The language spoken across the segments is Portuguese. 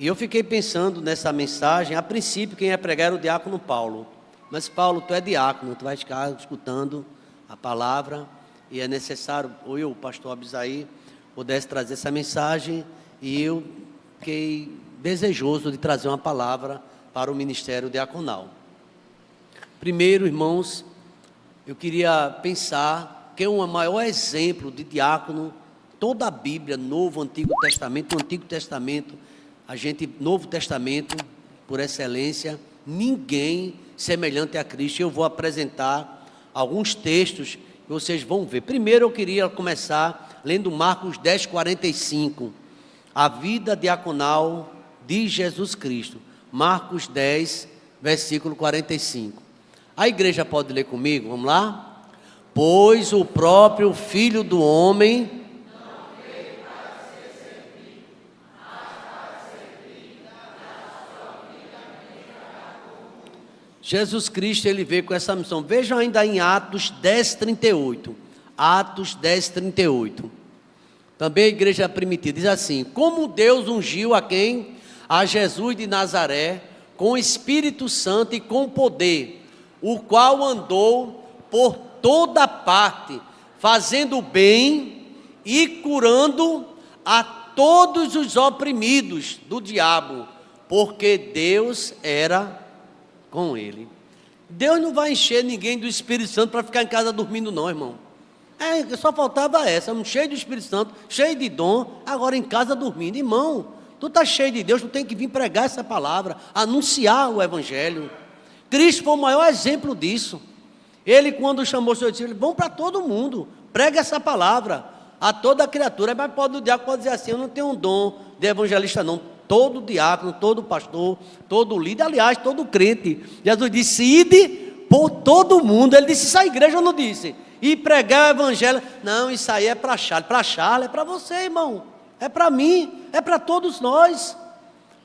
E eu fiquei pensando nessa mensagem. A princípio, quem ia pregar era o diácono Paulo. Mas, Paulo, tu é diácono, tu vai ficar escutando a palavra. E é necessário, ou eu, o pastor Abisaí, pudesse trazer essa mensagem. E eu fiquei desejoso de trazer uma palavra para o ministério diaconal. Primeiro, irmãos, eu queria pensar que o maior exemplo de diácono, toda a Bíblia, Novo, Antigo Testamento, o Antigo Testamento, Novo Testamento, por excelência, ninguém semelhante a Cristo. Eu vou apresentar alguns textos que vocês vão ver. Primeiro eu queria começar lendo Marcos 10, 45, a vida diaconal de Jesus Cristo. Marcos 10, versículo 45. A igreja pode ler comigo? Vamos lá? Pois o próprio Filho do Homem Jesus Cristo, ele veio com essa missão. Vejam ainda em Atos 10, 38. Atos 10, 38. Também a igreja primitiva diz assim: como Deus ungiu a quem? A Jesus de Nazaré, com o Espírito Santo e com poder, o qual andou por toda parte, fazendo bem e curando a todos os oprimidos do diabo, porque Deus era com ele. Deus não vai encher ninguém do Espírito Santo para ficar em casa dormindo não, irmão. Só faltava essa, cheio do Espírito Santo, cheio de dom, agora em casa dormindo. Irmão, tu está cheio de Deus, tu tem que vir pregar essa palavra, anunciar o Evangelho. Cristo foi o maior exemplo disso. Ele, quando chamou seus discípulos, vão para todo mundo, prega essa palavra a toda criatura. Mas o diácono pode dizer assim: eu não tenho um dom de evangelista não. Todo diácono, todo pastor, todo líder, aliás, todo crente. Jesus disse: ide por todo mundo. Ele disse isso à igreja, não disse? E pregar o evangelho. Não, isso aí é para Charles. Para Charles é para você, irmão. É para mim, é para todos nós.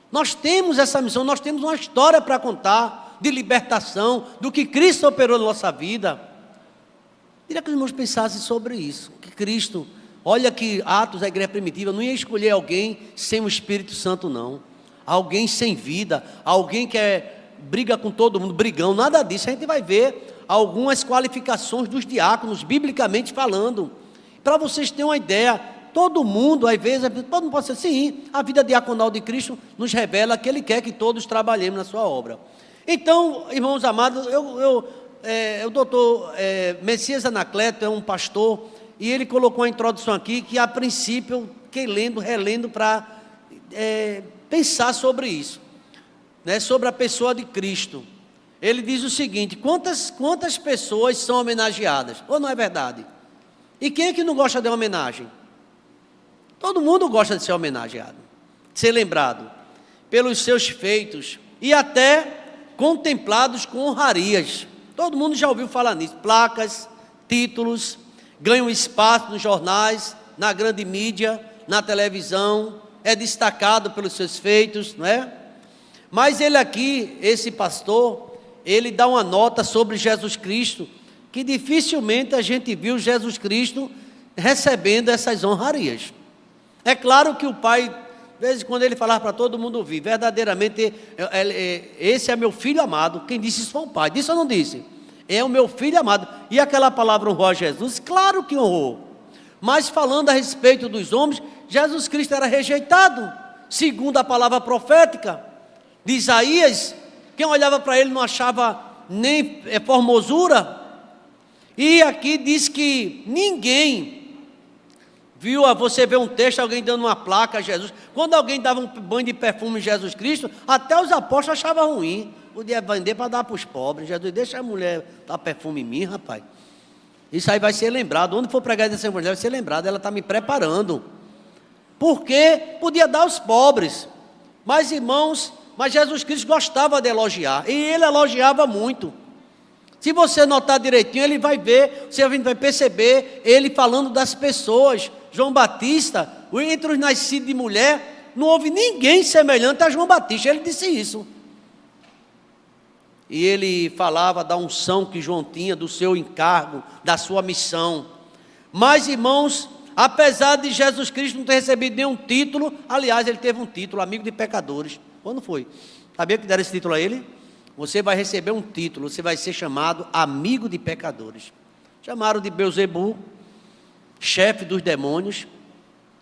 Nós temos essa missão, nós temos uma história para contar de libertação, do que Cristo operou na nossa vida. Queria que os irmãos pensassem sobre isso, que Cristo, olha que Atos, a igreja primitiva, não ia escolher alguém sem o Espírito Santo não, alguém sem vida, alguém que briga com todo mundo, brigão, nada disso. A gente vai ver algumas qualificações dos diáconos, biblicamente falando, para vocês terem uma ideia. Todo mundo, às vezes, todo mundo pode ser, sim, a vida diaconal de Cristo nos revela que Ele quer que todos trabalhemos na sua obra. Então, irmãos amados, o doutor Messias Anacleto é um pastor, e ele colocou uma introdução aqui, que a princípio eu fiquei relendo para pensar sobre isso, né, sobre a pessoa de Cristo. Ele diz o seguinte: quantas pessoas são homenageadas? Ou não é verdade? E quem é que não gosta de homenagem? Todo mundo gosta de ser homenageado, de ser lembrado pelos seus feitos e até contemplados com honrarias. Todo mundo já ouviu falar nisso. Placas, títulos, ganham espaço nos jornais, na grande mídia, na televisão, é destacado pelos seus feitos, não é? Mas ele aqui, esse pastor, ele dá uma nota sobre Jesus Cristo, que dificilmente a gente viu Jesus Cristo recebendo essas honrarias. É claro que o Pai, de vez em quando ele falava para todo mundo ouvir, verdadeiramente, esse é meu filho amado. Quem disse isso foi o Pai, disse ou não disse? É o meu filho amado. E aquela palavra honrou a Jesus? Claro que honrou. Mas falando a respeito dos homens, Jesus Cristo era rejeitado, segundo a palavra profética de Isaías. Quem olhava para ele não achava nem formosura. E aqui diz que ninguém viu, você vê um texto, alguém dando uma placa a Jesus. Quando alguém dava um banho de perfume em Jesus Cristo, até os apóstolos achavam ruim. Podia vender para dar para os pobres. Jesus, deixa a mulher dar perfume em mim, rapaz. Isso aí vai ser lembrado. Onde for pregar desse evangelho, vai ser lembrado. Ela está me preparando. Porque podia dar aos pobres. Mas, irmãos, Jesus Cristo gostava de elogiar. E ele elogiava muito. Se você notar direitinho, ele vai ver, você vai perceber ele falando das pessoas. João Batista, entre os nascidos de mulher, não houve ninguém semelhante a João Batista. Ele disse isso. E ele falava da unção que João tinha, do seu encargo, da sua missão. Mas, irmãos, apesar de Jesus Cristo não ter recebido nenhum título, aliás, ele teve um título, amigo de pecadores. Quando foi? Sabia que deram esse título a ele? Você vai receber um título, você vai ser chamado amigo de pecadores. Chamaram de Beelzebu, chefe dos demônios,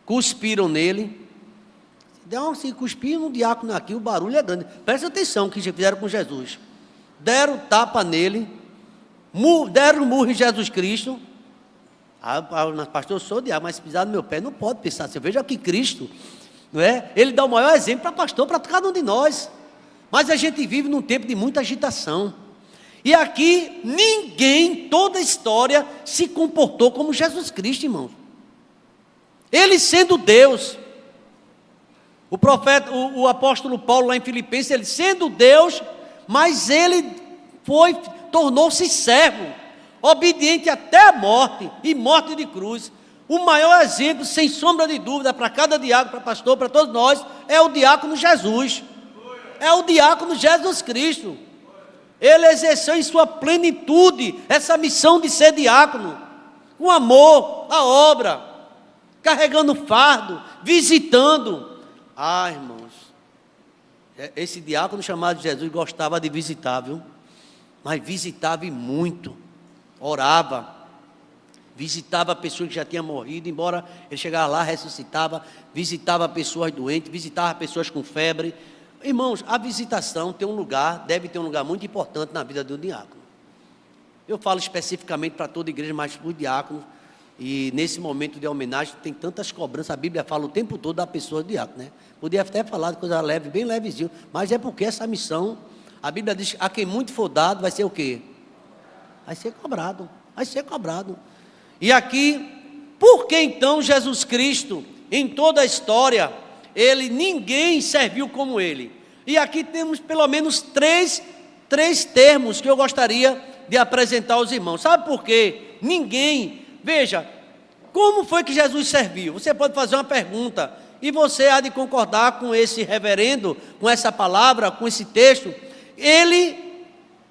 cuspiram nele. Deu assim, cuspiram um diácono aqui, o barulho é grande. Presta atenção o que fizeram com Jesus. Deram tapa nele, deram murro em Jesus Cristo. Pastor, eu sou diácono, mas se pisar no meu pé, não pode pensar assim. Veja que Cristo, não é? Ele dá o maior exemplo para pastor, para cada um de nós. Mas a gente vive num tempo de muita agitação. E aqui, ninguém, toda a história, se comportou como Jesus Cristo, irmãos. Ele sendo Deus. O profeta, o apóstolo Paulo lá em Filipenses, ele sendo Deus, mas ele tornou-se servo, obediente até a morte, e morte de cruz. O maior exemplo, sem sombra de dúvida, para cada diácono, para pastor, para todos nós, é o diácono Jesus. É o diácono Jesus Cristo. Ele exerceu em sua plenitude essa missão de ser diácono, com amor à obra, carregando fardo, visitando. Irmãos, esse diácono chamado Jesus gostava de visitar, viu? Mas visitava e muito, orava, visitava pessoas que já tinham morrido, embora ele chegava lá, ressuscitava, visitava pessoas doentes, visitava pessoas com febre. Irmãos, a visitação deve ter um lugar muito importante na vida do diácono. Eu falo especificamente para toda a igreja, mas para os diáconos, e nesse momento de homenagem tem tantas cobranças, a Bíblia fala o tempo todo da pessoa do diácono, né? Podia até falar de coisa leve, bem levezinho, mas é porque essa missão, a Bíblia diz que a quem muito for dado, vai ser o quê? Vai ser cobrado, vai ser cobrado. E aqui, por que então Jesus Cristo, em toda a história, ninguém serviu como ele? E aqui temos pelo menos três termos que eu gostaria de apresentar aos irmãos. Sabe por quê? Ninguém, veja, como foi que Jesus serviu? Você pode fazer uma pergunta, e você há de concordar com esse reverendo, com essa palavra, com esse texto. Ele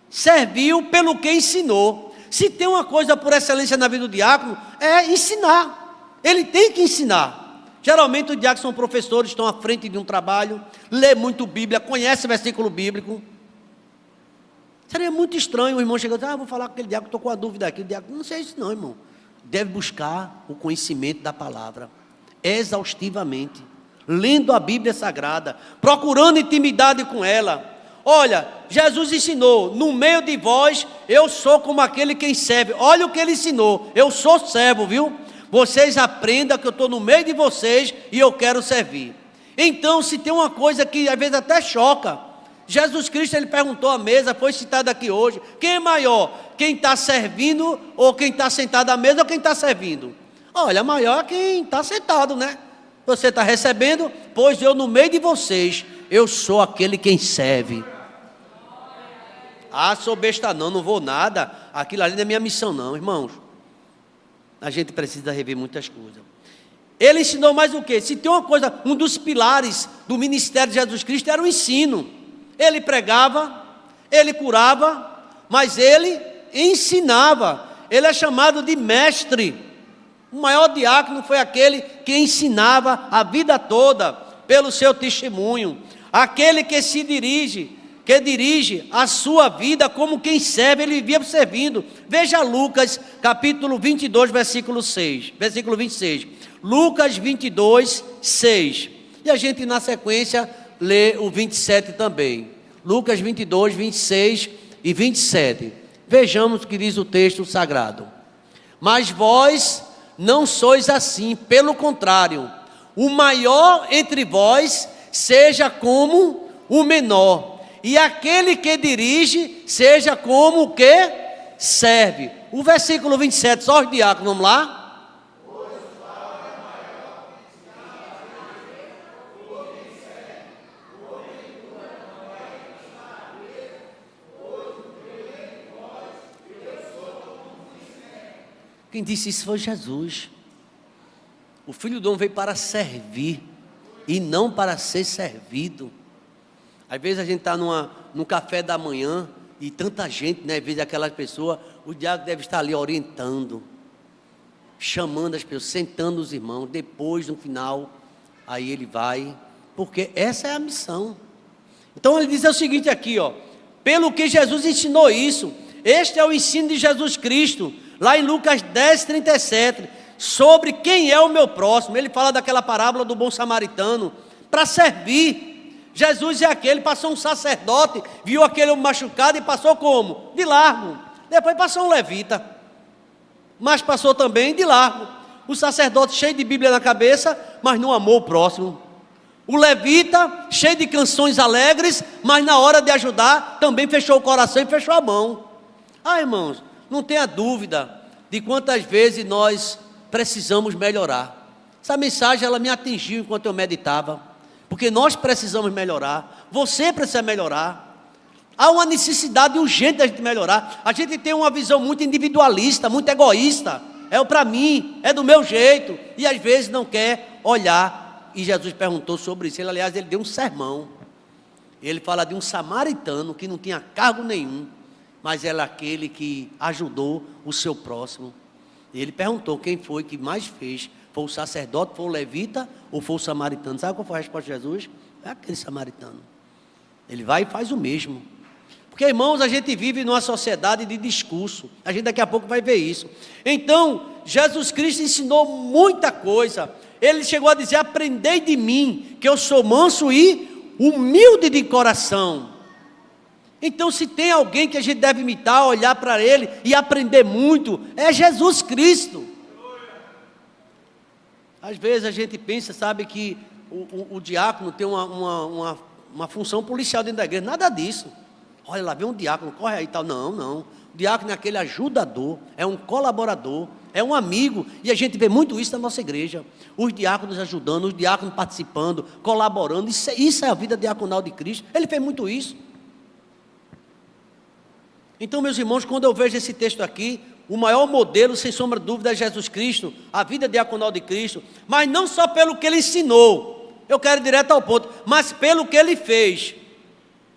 serviu pelo que ensinou. Se tem uma coisa por excelência na vida do diácono, é ensinar. Ele tem que ensinar. Geralmente os diáconos são professores, estão à frente de um trabalho, lê muito Bíblia, conhece versículo bíblico. Seria muito estranho o irmão chegar e dizer, vou falar com aquele diácono, estou com uma dúvida aqui. O diácono, não sei isso não, irmão. Deve buscar o conhecimento da palavra, exaustivamente, lendo a Bíblia Sagrada, procurando intimidade com ela. Olha, Jesus ensinou, no meio de vós, eu sou como aquele quem serve. Olha o que ele ensinou, eu sou servo, viu? Vocês aprendam que eu estou no meio de vocês e eu quero servir. Então, se tem uma coisa que às vezes até choca, Jesus Cristo, ele perguntou à mesa, foi citado aqui hoje, quem é maior? Quem está servindo ou quem está sentado à mesa ou quem está servindo? Olha, maior é quem está sentado, né? Você está recebendo, pois eu no meio de vocês, eu sou aquele quem serve. Sou besta não vou nada, aquilo ali não é minha missão não, irmãos. A gente precisa rever muitas coisas. Ele ensinou mais o quê? Se tem uma coisa, um dos pilares do ministério de Jesus Cristo era o ensino. Ele pregava, ele curava, mas ele ensinava. Ele é chamado de mestre. O maior diácono foi aquele que ensinava a vida toda pelo seu testemunho. Aquele que dirige a sua vida como quem serve, ele vivia servindo. Veja Lucas, capítulo 22, versículo 26. Lucas 22, 6. E a gente, na sequência, lê o 27 também. Lucas 22, 26 e 27. Vejamos o que diz o texto sagrado. Mas vós não sois assim, pelo contrário, o maior entre vós seja como o menor, e aquele que dirige seja como o que serve. O versículo 27, só os diáconos, vamos lá? Quem disse isso foi Jesus. O Filho do Homem veio para servir e não para ser servido. Às vezes a gente está num café da manhã e tanta gente, né? Às vezes aquelas pessoas, o diácono deve estar ali orientando. chamando as pessoas, sentando os irmãos, depois, no final, aí ele vai, porque essa é a missão. Então ele diz o seguinte aqui, ó, pelo que Jesus ensinou isso, este é o ensino de Jesus Cristo, lá em Lucas 10, 37, sobre quem é o meu próximo. Ele fala daquela parábola do bom samaritano, para servir. Jesus é aquele, passou um sacerdote, viu aquele machucado e passou como? De largo. Depois passou um levita, mas passou também de largo. O sacerdote cheio de Bíblia na cabeça, mas não amou o próximo. O levita cheio de canções alegres, mas na hora de ajudar também fechou o coração e fechou a mão. Irmãos, não tenha dúvida de quantas vezes nós precisamos melhorar. Essa mensagem ela me atingiu enquanto eu meditava, porque nós precisamos melhorar, você precisa melhorar. Há uma necessidade urgente da gente melhorar. A gente tem uma visão muito individualista, muito egoísta. É o para mim, é do meu jeito. E às vezes não quer olhar. E Jesus perguntou sobre isso. Aliás, ele deu um sermão. Ele fala de um samaritano que não tinha cargo nenhum, mas era aquele que ajudou o seu próximo. E ele perguntou quem foi que mais fez. Foi o sacerdote, foi o levita ou foi o samaritano? Sabe qual foi a resposta de Jesus? É aquele samaritano. Ele vai e faz o mesmo. Porque, irmãos, a gente vive numa sociedade de discurso. A gente daqui a pouco vai ver isso. Então, Jesus Cristo ensinou muita coisa. Ele chegou a dizer, aprendei de mim, que eu sou manso e humilde de coração. Então, se tem alguém que a gente deve imitar, olhar para ele e aprender muito, é Jesus Cristo. Às vezes a gente pensa, sabe, que o diácono tem uma função policial dentro da igreja. Nada disso. Olha lá, vem um diácono, corre aí e tal. Não, não. O diácono é aquele ajudador, é um colaborador, é um amigo. E a gente vê muito isso na nossa igreja. Os diáconos ajudando, os diáconos participando, colaborando. Isso é a vida diaconal de Cristo. Ele fez muito isso. Então, meus irmãos, quando eu vejo esse texto aqui, o maior modelo, sem sombra de dúvida, é Jesus Cristo, a vida diaconal de Cristo. Mas não só pelo que ele ensinou, eu quero ir direto ao ponto, mas pelo que ele fez.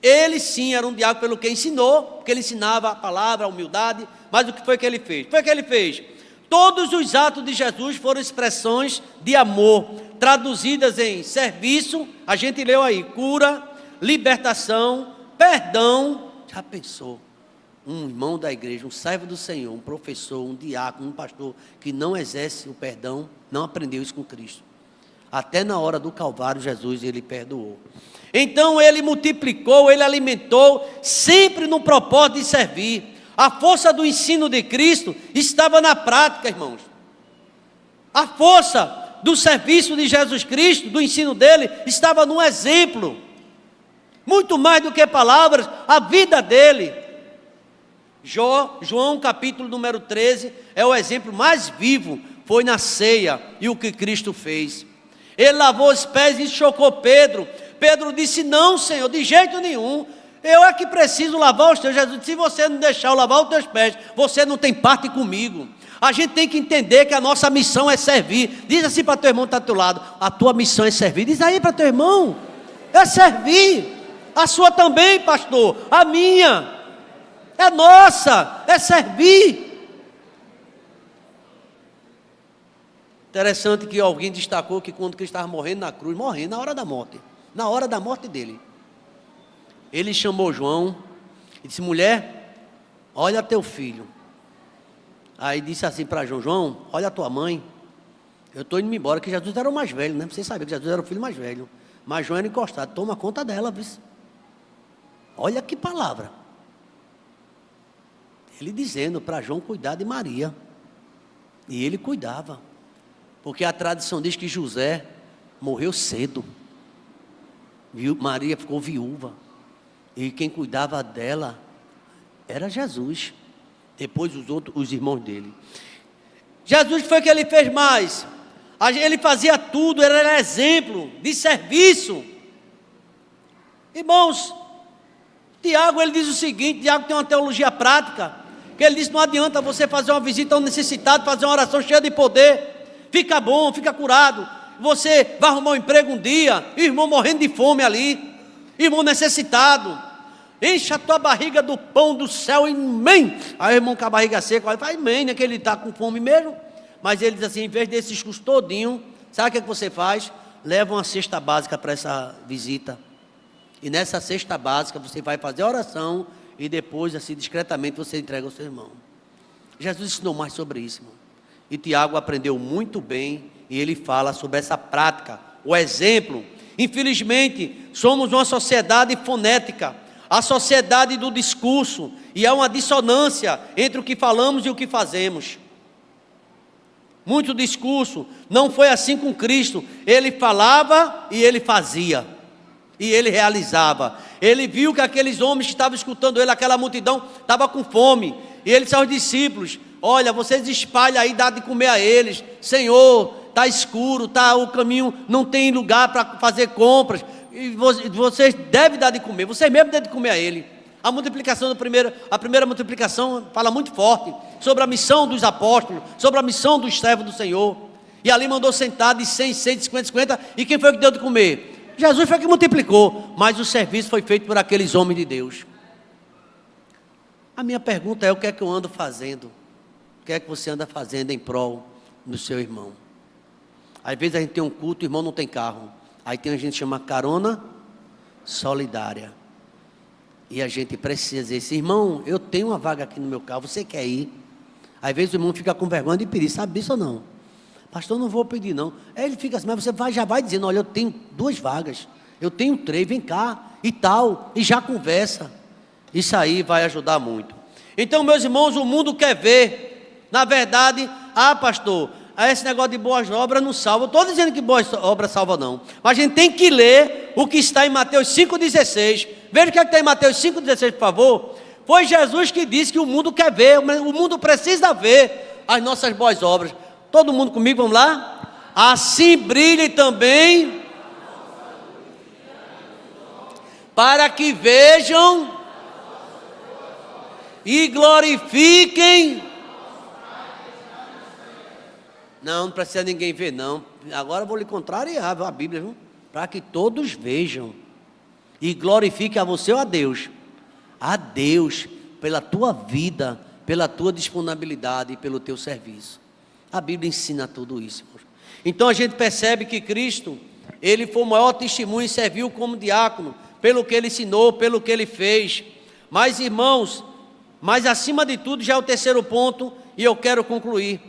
Ele sim era um diácono pelo que ensinou, porque ele ensinava a palavra, a humildade, mas o que foi que ele fez? Foi o que ele fez. Todos os atos de Jesus foram expressões de amor, traduzidas em serviço, a gente leu aí, cura, libertação, perdão. Já pensou? Um irmão da igreja, um servo do Senhor, um professor, um diácono, um pastor, que não exerce o perdão, não aprendeu isso com Cristo. Até na hora do Calvário, Jesus, ele perdoou. Então ele multiplicou, ele alimentou, sempre no propósito de servir. A força do ensino de Cristo estava na prática, irmãos. A força do serviço de Jesus Cristo, do ensino dele, estava no exemplo. Muito mais do que palavras, a vida dele. João capítulo número 13, é o exemplo mais vivo, foi na ceia, e o que Cristo fez. Ele lavou os pés e chocou Pedro. Pedro disse, não, Senhor, de jeito nenhum, eu é que preciso lavar os teus. Jesus disse, se você não deixar eu lavar os teus pés, você não tem parte comigo. A gente tem que entender que a nossa missão é servir. Diz assim para teu irmão que está do teu lado, a tua missão é servir. Diz aí para teu irmão, é servir. A sua também, pastor, a minha, é nossa, é servir. Interessante que alguém destacou que quando Cristo estava morrendo na cruz, morrendo na hora da morte dele, ele chamou João e disse, mulher, olha teu filho. Aí disse assim para João, João, olha a tua mãe, eu estou indo embora, que Jesus era o mais velho, né? Vocês sabiam que Jesus era o filho mais velho, mas João era encostado, toma conta dela, viu? Olha que palavra. Ele dizendo para João cuidar de Maria, e ele cuidava. Porque a tradição diz que José morreu cedo. Maria ficou viúva. E quem cuidava dela era Jesus. Depois os irmãos dele. Jesus foi o que ele fez mais. Ele fazia tudo, ele era exemplo de serviço. Irmãos, Tiago ele diz o seguinte, Tiago tem uma teologia prática, que ele diz, não adianta você fazer uma visita ao necessitado, fazer uma oração cheia de poder. Fica bom, fica curado. Você vai arrumar um emprego um dia, irmão morrendo de fome ali, irmão necessitado. Enche a tua barriga do pão do céu e mãe. Aí o irmão com a barriga seca, faz mãe, né, que ele está com fome mesmo. Mas ele diz assim, em vez desse discurso todinho, sabe o que você faz? Leva uma cesta básica para essa visita. E nessa cesta básica você vai fazer a oração e depois, assim, discretamente, você entrega ao seu irmão. Jesus ensinou mais sobre isso, irmão. E Tiago aprendeu muito bem e ele fala sobre essa prática, o exemplo. Infelizmente, somos uma sociedade fonética, a sociedade do discurso, e há uma dissonância entre o que falamos e o que fazemos. Muito discurso, não foi assim com Cristo. Ele falava e ele fazia, e ele realizava. Ele viu que aqueles homens que estavam escutando ele, aquela multidão, estava com fome, e ele disse aos discípulos: olha, vocês espalham aí, dá de comer a eles. Senhor, está escuro, o caminho, não tem lugar para fazer compras, e vocês devem dar de comer, vocês mesmos devem de comer a ele. A multiplicação a primeira multiplicação fala muito forte sobre a missão dos apóstolos, sobre a missão dos servos do Senhor. E ali mandou sentar de 100, 150, 50, e quem foi que deu de comer? Jesus foi que multiplicou, mas o serviço foi feito por aqueles homens de Deus. A minha pergunta é: o que é que eu ando fazendo? O que é que você anda fazendo em prol do seu irmão? Às vezes a gente tem um culto, o irmão não tem carro, aí tem a gente que chama carona solidária. E a gente precisa dizer assim: irmão, eu tenho uma vaga aqui no meu carro, você quer ir? Às vezes o irmão fica com vergonha de pedir, sabe disso ou não? Pastor, não vou pedir não. Aí ele fica assim, mas você já vai dizendo: olha, eu tenho 2 vagas, eu tenho 3, vem cá, e tal, e já conversa. Isso aí vai ajudar muito. Então, meus irmãos, o mundo quer ver, na verdade, pastor, esse negócio de boas obras não salva. Eu estou dizendo que boas obras salva não, mas a gente tem que ler o que está em Mateus 5,16. Veja o que está em Mateus 5,16, por favor. Foi Jesus que disse que o mundo quer ver, o mundo precisa ver as nossas boas obras. Todo mundo comigo, vamos lá? Assim brilhe também, para que vejam e glorifiquem. Não precisa ninguém ver não. Agora eu vou lhe contrariar a Bíblia, viu? Para que todos vejam e glorifiquem a você ou a Deus. A Deus pela tua vida, pela tua disponibilidade e pelo teu serviço. A Bíblia ensina tudo isso, irmãos. Então a gente percebe que Cristo, ele foi o maior testemunho e serviu como diácono, pelo que ele ensinou, pelo que ele fez. Mas, irmãos, mas acima de tudo, já é o terceiro ponto, e eu quero concluir.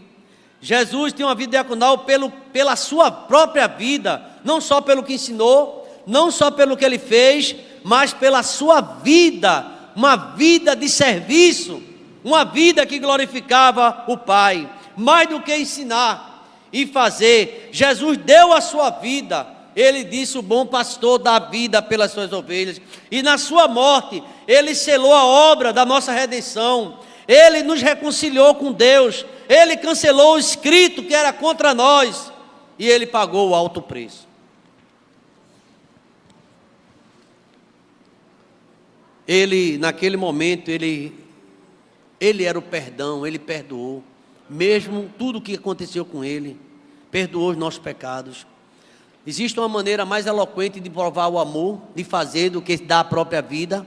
Jesus tem uma vida diaconal pela sua própria vida, não só pelo que ensinou, não só pelo que ele fez, mas pela sua vida, uma vida de serviço, uma vida que glorificava o Pai. Mais do que ensinar e fazer, Jesus deu a sua vida. Ele disse: o bom pastor dá a vida pelas suas ovelhas, e na sua morte ele selou a obra da nossa redenção. Ele nos reconciliou com Deus, ele cancelou o escrito que era contra nós, e ele pagou o alto preço. Ele, naquele momento, ele era o perdão, ele perdoou, mesmo tudo o que aconteceu com ele, perdoou os nossos pecados. Existe uma maneira mais eloquente de provar o amor, de fazer, do que dar a própria vida.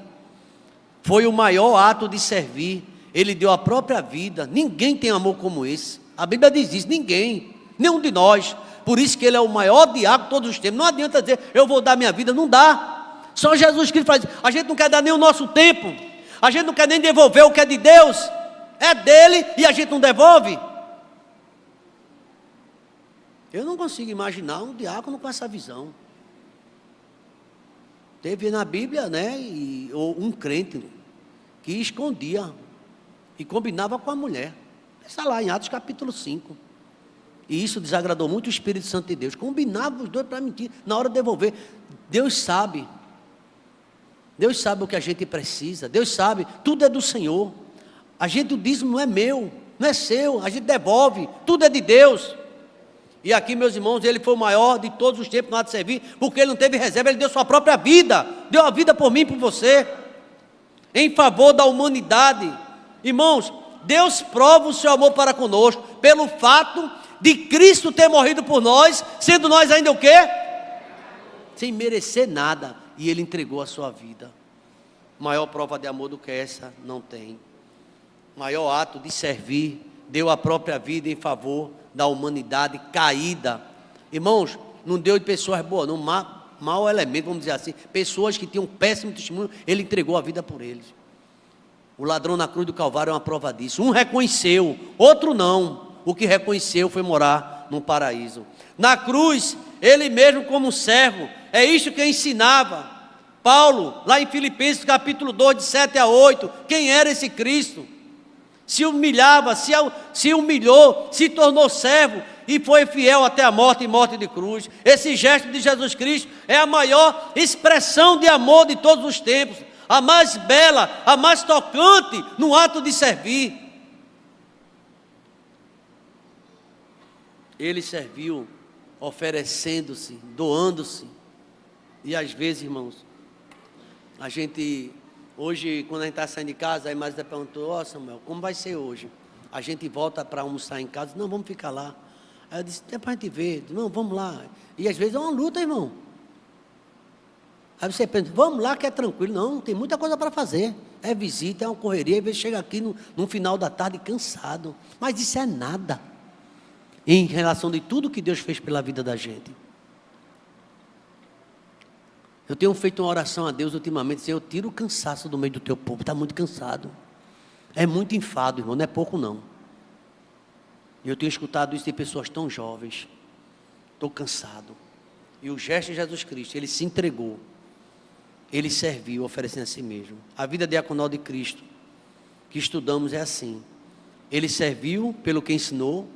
Foi o maior ato de servir. Ele deu a própria vida. Ninguém tem amor como esse. A Bíblia diz isso: ninguém, nenhum de nós. Por isso que ele é o maior diácono de todos os tempos. Não adianta dizer: eu vou dar minha vida. Não dá. Só Jesus Cristo faz. A gente não quer dar nem o nosso tempo. A gente não quer nem devolver o que é de Deus. É dele e a gente não devolve. Eu não consigo imaginar um diácono com essa visão. Teve na Bíblia, né, ou um crente que escondia e combinava com a mulher. Está lá em Atos capítulo 5. E isso desagradou muito o Espírito Santo de Deus. Combinava os dois para mentir. Na hora de devolver, Deus sabe. Deus sabe o que a gente precisa. Deus sabe, tudo é do Senhor. A gente, o dízimo não é meu, não é seu. A gente devolve, tudo é de Deus. E aqui, meus irmãos, ele foi o maior de todos os tempos no ato de servir, porque ele não teve reserva, ele deu sua própria vida, deu a vida por mim e por você, em favor da humanidade. Irmãos, Deus prova o seu amor para conosco, pelo fato de Cristo ter morrido por nós, sendo nós ainda o quê? Sem merecer nada, e ele entregou a sua vida. Maior prova de amor do que essa, não tem. Maior ato de servir, deu a própria vida em favor da humanidade caída. Irmãos, não deu de pessoas boas, não, mau elemento, vamos dizer assim, pessoas que tinham um péssimo testemunho, ele entregou a vida por eles. O ladrão na cruz do Calvário é uma prova disso. Um reconheceu, outro não. O que reconheceu foi morar no paraíso. Na cruz, ele mesmo como servo, é isso que ensinava Paulo, lá em Filipenses capítulo 2, de 7 a 8, quem era esse Cristo? Se humilhava, se humilhou, se tornou servo e foi fiel até a morte e morte de cruz. Esse gesto de Jesus Cristo é a maior expressão de amor de todos os tempos, a mais bela, a mais tocante no ato de servir. Ele serviu oferecendo-se, doando-se. E às vezes, irmãos, a gente, hoje, quando a gente está saindo de casa, a Imagens perguntou: ó, Samuel, como vai ser hoje? A gente volta para almoçar em casa, não, vamos ficar lá. Aí eu disse, depois a gente vê, não, vamos lá. E às vezes é uma luta, irmão. Aí você pensa, vamos lá que é tranquilo. Não, tem muita coisa para fazer. É visita, é uma correria, às vezes chega aqui no final da tarde cansado. Mas isso é nada em relação de tudo que Deus fez pela vida da gente. Eu tenho feito uma oração a Deus ultimamente, Senhor, tira o cansaço do meio do teu povo, está muito cansado. É muito enfado, irmão, não é pouco não. Eu tenho escutado isso de pessoas tão jovens. Estou cansado. E o gesto de Jesus Cristo, ele se entregou. Ele serviu, oferecendo a si mesmo. A vida diaconal de Cristo, que estudamos, é assim. Ele serviu pelo que ensinou,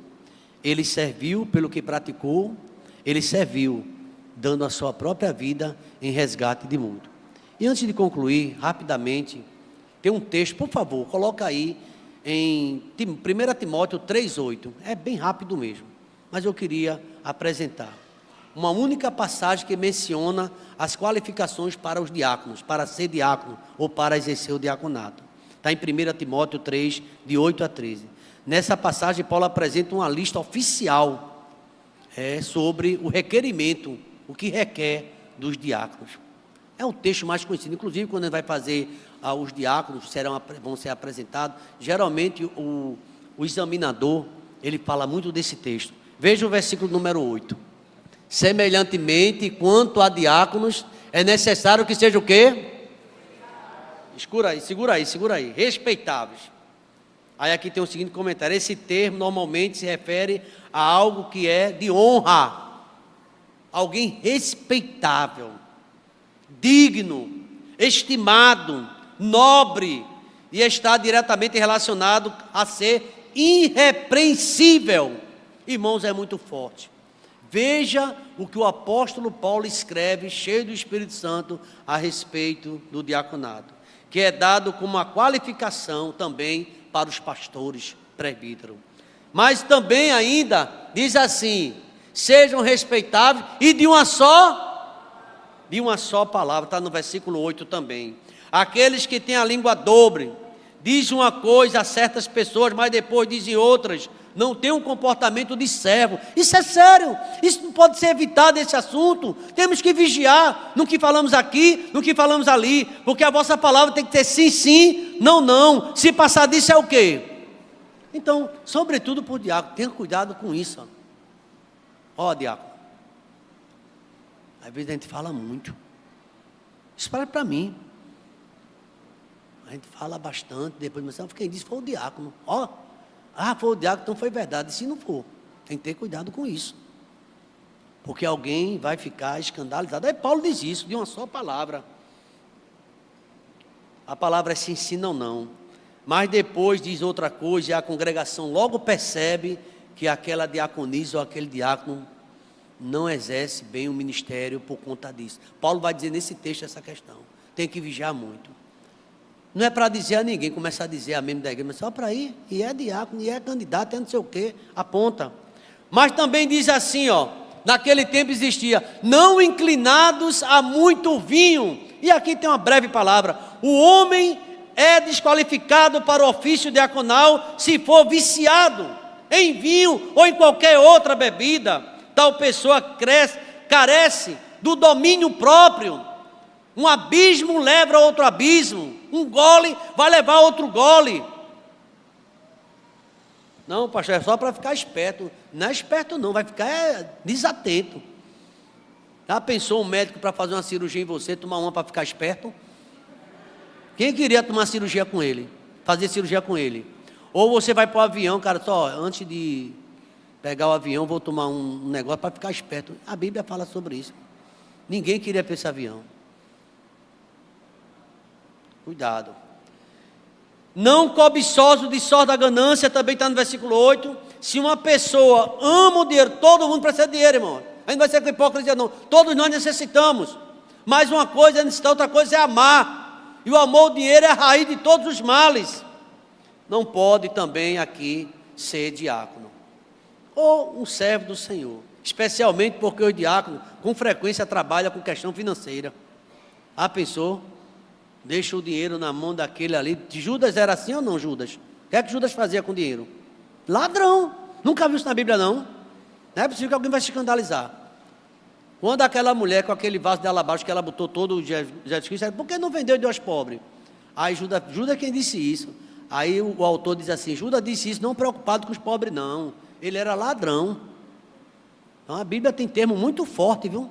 ele serviu pelo que praticou, ele serviu dando a sua própria vida em resgate de mundo. E antes de concluir, rapidamente, tem um texto, por favor, coloca aí em 1 Timóteo 3,8. É bem rápido mesmo, mas eu queria apresentar uma única passagem que menciona as qualificações para os diáconos, para ser diácono ou para exercer o diaconato. Está em 1 Timóteo 3, de 8 a 13. Nessa passagem, Paulo apresenta uma lista oficial sobre o requerimento, o que requer dos diáconos. É o texto mais conhecido, inclusive quando ele vai fazer os diáconos, vão ser apresentados, geralmente o examinador, ele fala muito desse texto. Veja o versículo número 8. Semelhantemente, quanto a diáconos, é necessário que seja o quê? Segura aí, respeitáveis. Aí aqui tem o seguinte comentário: esse termo normalmente se refere a algo que é de honra, alguém respeitável, digno, estimado, nobre, e está diretamente relacionado a ser irrepreensível. Irmãos, é muito forte. Veja o que o apóstolo Paulo escreve, cheio do Espírito Santo, a respeito do diaconato, que é dado como uma qualificação também para os pastores presbíteros. Mas também ainda diz assim: sejam respeitáveis e de uma só palavra, está no versículo 8 também. Aqueles que têm a língua dobre, dizem uma coisa a certas pessoas, mas depois dizem outras, não tem um comportamento de servo. Isso é sério, isso não pode ser evitado, esse assunto. Temos que vigiar no que falamos aqui, no que falamos ali, porque a vossa palavra tem que ter sim, sim, não, não. Se passar disso é o quê? Então, sobretudo por diácono, tenha cuidado com isso. Ó, diácono, às vezes a gente fala muito. Isso para mim. A gente fala bastante, depois, mas quem disse foi o diácono. Foi o diácono, então foi verdade. Se não for, tem que ter cuidado com isso. Porque alguém vai ficar escandalizado. Aí Paulo diz isso, de uma só palavra. A palavra é se ensina ou não. Mas depois diz outra coisa, e a congregação logo percebe que aquela diaconisa ou aquele diácono não exerce bem o ministério por conta disso. Paulo vai dizer nesse texto essa questão. Tem que vigiar muito. Não é para dizer a ninguém, começar a dizer a membro da igreja, mas só para ir, e é diácono, e é candidato, é não sei o quê, aponta. Mas também diz assim, naquele tempo existia, não inclinados a muito vinho. E aqui tem uma breve palavra: o homem é desqualificado para o ofício diaconal se for viciado em vinho ou em qualquer outra bebida. Tal pessoa carece do domínio próprio. Um abismo leva a outro abismo. Um gole vai levar a outro gole. Não, pastor, é só para ficar esperto. Não é esperto não, vai ficar desatento. Já pensou um médico para fazer uma cirurgia em você, tomar uma para ficar esperto? Quem queria tomar cirurgia com ele? Fazer cirurgia com ele? Ou você vai para o avião, cara, só antes de pegar o avião, vou tomar um negócio para ficar esperto. A Bíblia fala sobre isso. Ninguém queria para esse avião. Cuidado. Não cobiçoso de sorte da ganância, também está no versículo 8. Se uma pessoa ama o dinheiro, todo mundo precisa de dinheiro, irmão. A gente vai ser com hipocrisia, não. Todos nós necessitamos. Mas uma coisa é necessitar, outra coisa é amar. E o amor ao dinheiro é a raiz de todos os males. Não pode também aqui ser diácono. Ou um servo do Senhor. Especialmente porque o diácono, com frequência, trabalha com questão financeira. Ah, pensou? Deixa o dinheiro na mão daquele ali. Judas era assim ou não, Judas? O que é que Judas fazia com o dinheiro? Ladrão. Nunca viu isso na Bíblia, não? Não é possível que alguém vai se escandalizar. Quando aquela mulher com aquele vaso de alabastro que ela botou todo o Jesus Cristo, por que não vendeu e deu aos pobres? Aí Judas é quem disse isso. Aí o autor diz assim, Judas disse isso não preocupado com os pobres não. Ele era ladrão. Então a Bíblia tem termo muito forte, viu?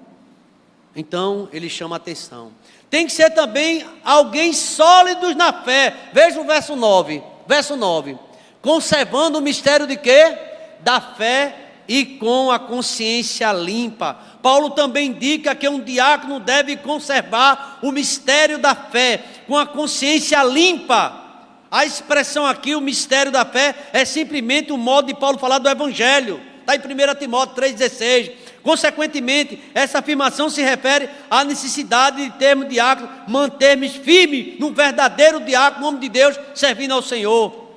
Então ele chama a atenção. Tem que ser também alguém sólidos na fé. Veja o verso 9. Verso 9. Conservando o mistério de quê? Da fé e com a consciência limpa. Paulo também indica que um diácono deve conservar o mistério da fé com a consciência limpa. A expressão aqui, o mistério da fé, é simplesmente o modo de Paulo falar do Evangelho. Está em 1 Timóteo 3,16. Consequentemente, essa afirmação se refere à necessidade de termos diácono, mantermos firme no verdadeiro diácono, homem de Deus, servindo ao Senhor.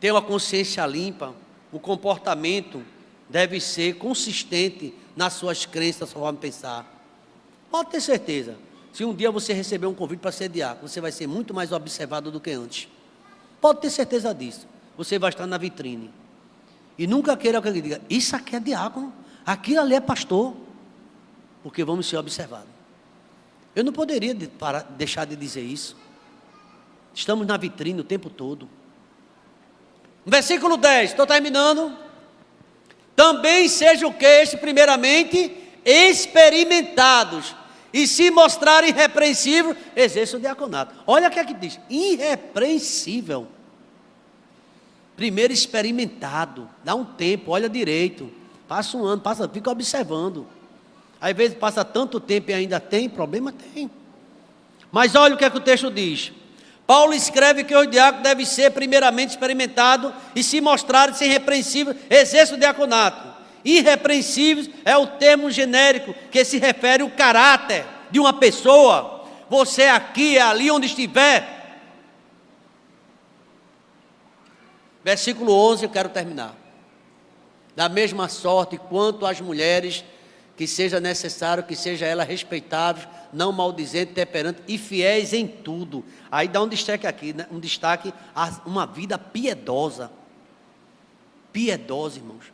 Ter uma consciência limpa, o comportamento deve ser consistente nas suas crenças, na sua forma de pensar. Pode ter certeza, se um dia você receber um convite para ser diácono, você vai ser muito mais observado do que antes. Pode ter certeza disso. Você vai estar na vitrine. E nunca queira que alguém diga, isso aqui é diácono, aquilo ali é pastor, porque vamos ser observados. Eu não poderia deixar de dizer isso. Estamos na vitrine o tempo todo. Versículo 10, estou terminando. Também seja o que? Primeiramente, experimentados, e se mostrarem irrepreensíveis, exerça o diaconato. Olha o que é que diz, irrepreensível. Primeiro experimentado, dá um tempo, olha direito, passa um ano, fica observando. Às vezes passa tanto tempo e ainda tem problema, tem. Mas olha o que é que o texto diz. Paulo escreve que o diácono deve ser primeiramente experimentado e se mostrar sem irrepreensível, exerça o diaconato. Irrepreensíveis é o termo genérico que se refere ao caráter de uma pessoa. Você aqui, ali onde estiver. Versículo 11, eu quero terminar. Da mesma sorte, quanto às mulheres, que seja necessário, que seja elas respeitáveis, não maldizentes, temperantes e fiéis em tudo. Aí dá um destaque aqui, né? Um destaque a uma vida piedosa. Piedosa, irmãos.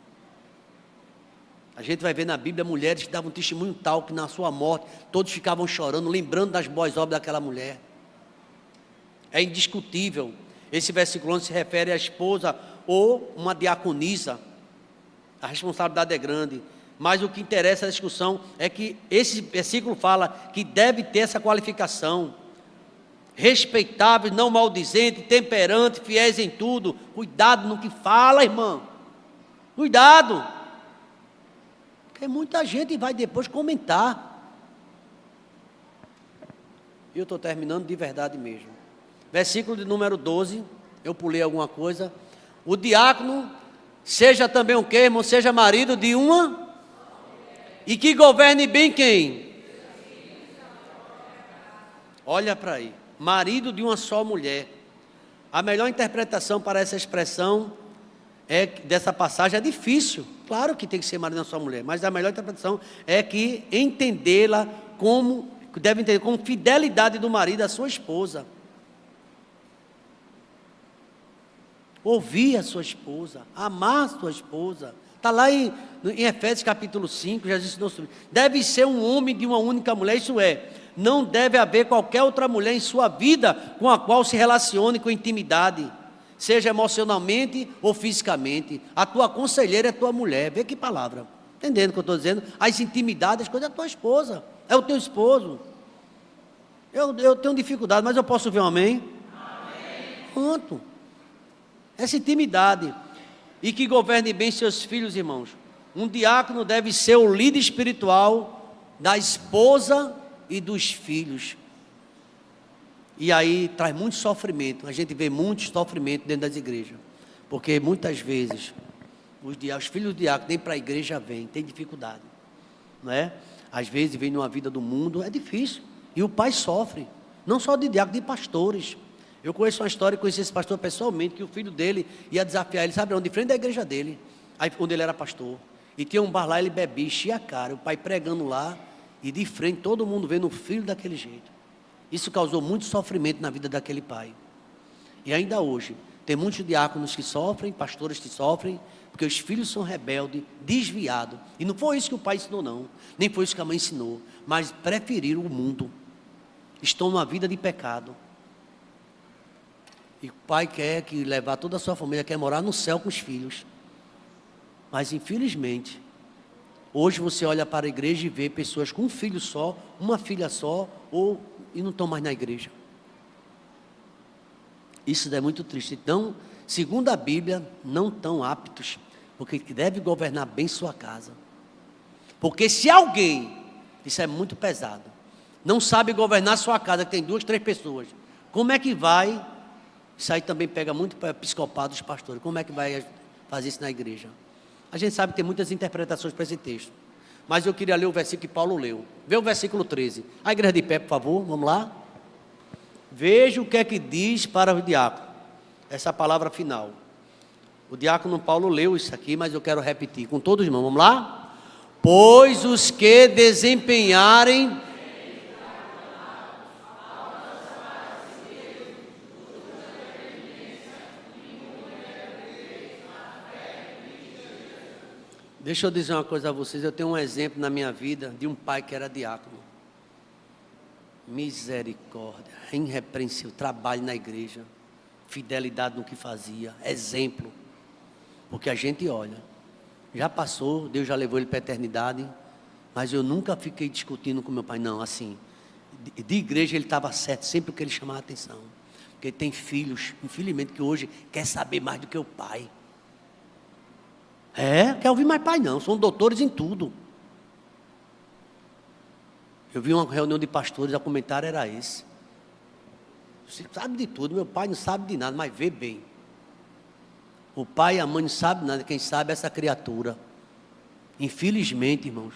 A gente vai ver na Bíblia mulheres que davam testemunho tal, que na sua morte, todos ficavam chorando, lembrando das boas obras daquela mulher. É indiscutível. Esse versículo 11 se refere à esposa ou uma diaconisa. A responsabilidade é grande. Mas o que interessa a discussão é que esse versículo fala que deve ter essa qualificação. Respeitáveis, não maldizentes, temperantes, fiéis em tudo. Cuidado no que fala, irmão. Cuidado. Porque muita gente vai depois comentar. Eu estou terminando de verdade mesmo. Versículo de número 12, eu pulei alguma coisa. O diácono seja também o quê, irmão? Seja marido de uma, e que governe bem quem? Olha para aí, marido de uma só mulher. A melhor interpretação para essa expressão dessa passagem é difícil. Claro que tem que ser marido de uma só mulher, mas a melhor interpretação é que entendê-la como, deve entender como fidelidade do marido à sua esposa. Ouvir a sua esposa, amar a sua esposa. Está lá em Efésios capítulo 5, já disse sobre. Deve ser um homem de uma única mulher, isso é, não deve haver qualquer outra mulher em sua vida com a qual se relacione com intimidade. seja emocionalmente ou fisicamente. A tua conselheira é tua mulher. Vê que palavra. Entendendo o que eu estou dizendo? As intimidades, as coisas é a tua esposa, é o teu esposo. Eu tenho dificuldade, mas eu posso ver um amém? Amém. Pronto. Essa intimidade. E que governe bem seus filhos, irmãos. Um diácono deve ser o líder espiritual da esposa e dos filhos. E aí traz muito sofrimento. A gente vê muito sofrimento dentro das igrejas. Porque muitas vezes os filhos do diácono nem para a igreja vêm, tem dificuldade. Não é? Às vezes vem numa vida do mundo, é difícil. E o pai sofre. Não só de diácono, de pastores. Eu conheço uma história, conheci esse pastor pessoalmente, que o filho dele ia desafiar ele, sabe onde? De frente da igreja dele, aí, onde ele era pastor. E tinha um bar lá, ele bebia, enchia a cara, o pai pregando lá, e de frente, todo mundo vendo o filho daquele jeito. Isso causou muito sofrimento na vida daquele pai. E ainda hoje, tem muitos diáconos que sofrem, pastores que sofrem, porque os filhos são rebeldes, desviados. E não foi isso que o pai ensinou, não. Nem foi isso que a mãe ensinou. Mas preferiram o mundo. Estão numa vida de pecado. E o pai quer que levar toda a sua família, quer morar no céu com os filhos. Mas infelizmente, hoje você olha para a igreja e vê pessoas com um filho só, uma filha só, e não estão mais na igreja. Isso é muito triste. Então, segundo a Bíblia, não estão aptos, porque deve governar bem sua casa. Porque se alguém, isso é muito pesado, não sabe governar sua casa, que tem 2, 3 pessoas, como é que vai? Isso aí também pega muito para psicopata dos pastores. Como é que vai fazer isso na igreja? A gente sabe que tem muitas interpretações para esse texto. Mas eu queria ler o versículo que Paulo leu. Vê o versículo 13. A igreja de pé, por favor, vamos lá. Veja o que é que diz para o diácono. Essa palavra final. O diácono Paulo leu isso aqui, mas eu quero repetir com todos os irmãos. Vamos lá? Pois os que desempenharem... Deixa eu dizer uma coisa a vocês, eu tenho um exemplo na minha vida de um pai que era diácono. Misericórdia, irrepreensível, trabalho na igreja, fidelidade no que fazia, exemplo. Porque a gente olha, já passou, Deus já levou ele para a eternidade, mas eu nunca fiquei discutindo com meu pai, não, assim, de igreja ele estava certo, sempre o que ele chamava a atenção. Porque ele tem filhos, infelizmente, que hoje quer saber mais do que o pai. Quer ouvir mais pai não, são doutores em tudo. Eu vi uma reunião de pastores, o comentário era esse. Você sabe de tudo, meu pai não sabe de nada, mas vê bem. O pai e a mãe não sabem nada, quem sabe é essa criatura. Infelizmente, irmãos,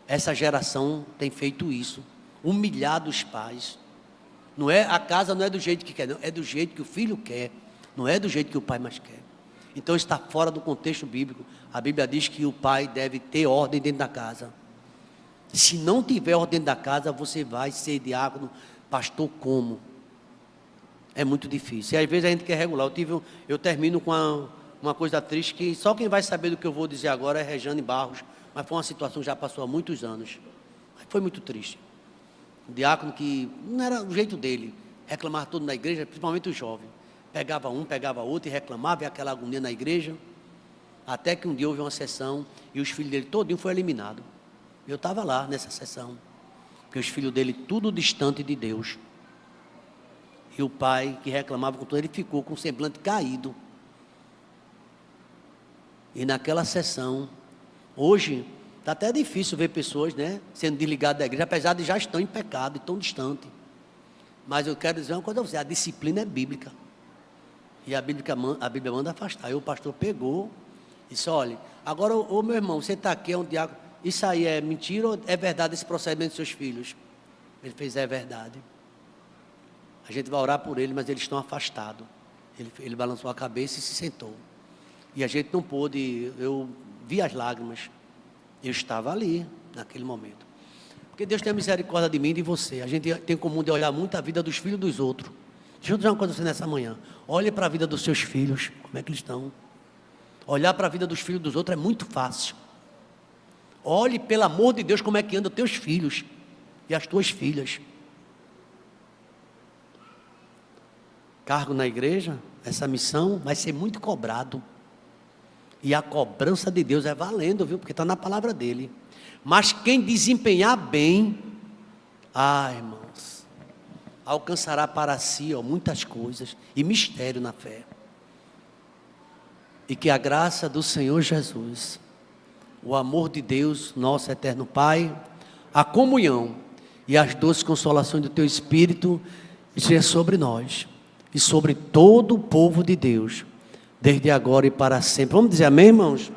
essa geração tem feito isso, humilhado os pais. Não é, a casa não é do jeito que quer, não, é do jeito que o filho quer, não é do jeito que o pai mais quer. Então está fora do contexto bíblico. A Bíblia diz que o pai deve ter ordem dentro da casa. Se não tiver ordem dentro da casa, você vai ser diácono, pastor como? É muito difícil. E às vezes a gente quer regular. Eu termino com uma coisa triste, que só quem vai saber do que eu vou dizer agora é Rejane Barros, mas foi uma situação que já passou há muitos anos. Mas foi muito triste. Um diácono que não era o jeito dele, reclamava todo na igreja, principalmente o jovem. Pegava um, pegava outro e reclamava, e aquela agonia na igreja. Até que um dia houve uma sessão e os filhos dele todinho foram eliminados. Eu estava lá nessa sessão. Porque os filhos dele tudo distante de Deus. E o pai que reclamava com tudo, ele ficou com o semblante caído. E naquela sessão, hoje, está até difícil ver pessoas, né, sendo desligadas da igreja, apesar de já estão em pecado e tão distante. Mas eu quero dizer uma coisa a você, a disciplina é bíblica. E a Bíblia manda afastar. Aí o pastor pegou e disse, olha, agora, ô meu irmão, você está aqui, é um diácono, isso aí é mentira ou é verdade esse procedimento dos seus filhos? Ele fez, é verdade. A gente vai orar por ele, mas eles estão afastados. Ele balançou a cabeça e se sentou. E a gente não pôde, eu vi as lágrimas. Eu estava ali, naquele momento. Porque Deus tem a misericórdia de mim e de você. A gente tem comum de olhar muito a vida dos filhos dos outros. Deixa eu dizer uma coisa a você nessa manhã. Olhe para a vida dos seus filhos, como é que eles estão. Olhar para a vida dos filhos dos outros é muito fácil. Olhe, pelo amor de Deus, como é que andam os teus filhos e as tuas filhas. Cargo na igreja essa missão vai ser muito cobrado. E a cobrança de Deus é valendo, viu? Porque está na palavra dele. Mas quem desempenhar bem, irmãos, alcançará para si muitas coisas e mistério na fé. E que a graça do Senhor Jesus, o amor de Deus, nosso eterno Pai, a comunhão e as doces consolações do Teu Espírito esteja sobre nós e sobre todo o povo de Deus, desde agora e para sempre. Vamos dizer amém, irmãos?